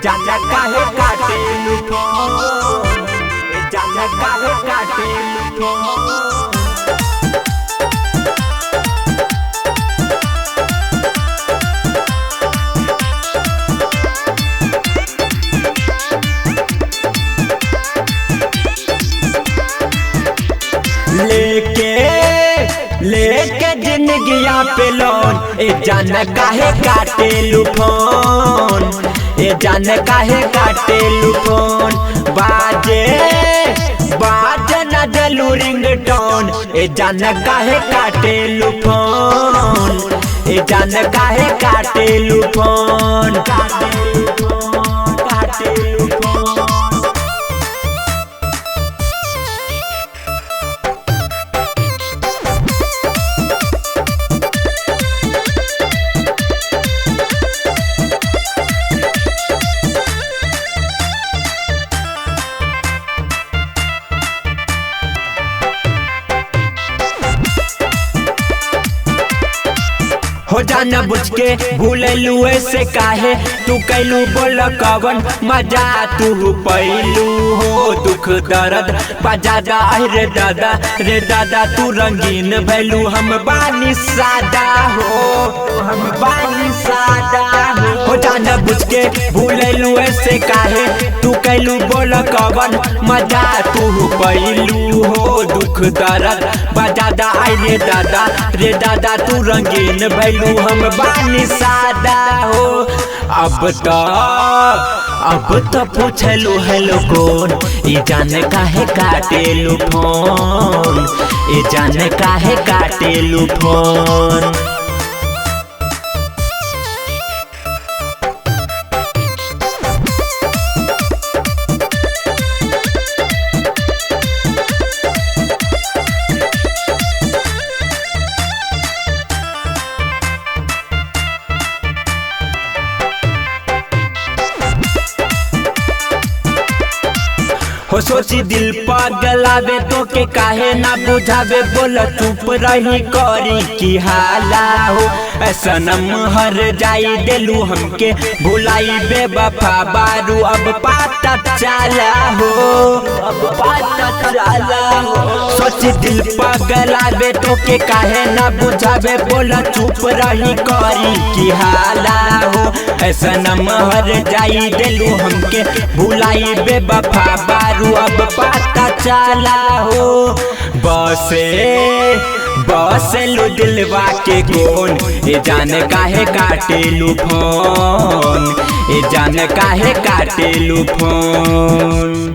जाने काहे काटे लूठो, जाने काहे काटे लूठो। लेके जिंदगिया पे लोन, जाने काहे काटे लूठोन, जाने काहे काटे लूठोन। बाजे न जलू रिंगटोन, जाने काहे काटे लूठोन, जाने काहे काटे लूठोन, काटे लूठोन, काटे लूठोन। हो जाना बुझ के भूललू ऐसे काहे, तू कैलू बोल कवन मजा तू पैलू हो। दुख दर्द बजादा रे दादा, रे दादा तू रंगीन भैलू, हम बानी सादा हो, हम बानी सादा हो। हो जाना बुझ के भूललू ऐसे काहे, तू कैलू बोल कवन मजा तू पैलू हो। दुख दर्द बजादा रे दादा, रे दादा तू रंगीन भैलू, हम बानी सादा हो। अब तो पूछलू हेलो कौन, जाने काहे काटे लू फोन, जाने काहे काटे लू फोन। हो सोची दिल पगलावे तो के काहे ना बुझावे, बोल चुप रही करी की हाला हो। सनम हर जाई देलू हमके भुलाई बेवफा बारू, अब पाता चला हो, अब पाता चला हो। सोची दिल पगलावे तो के काहे ना बुझावे, बोल चुप रही करी की हाला हो। सनम हर जाई देलू हमके भुलाई बेवफा बारू, अब पता चला हो। बसे लो दिलवा के कोन, जाने काहे काटे लू फोन, जाने काहे काटे लू फोन।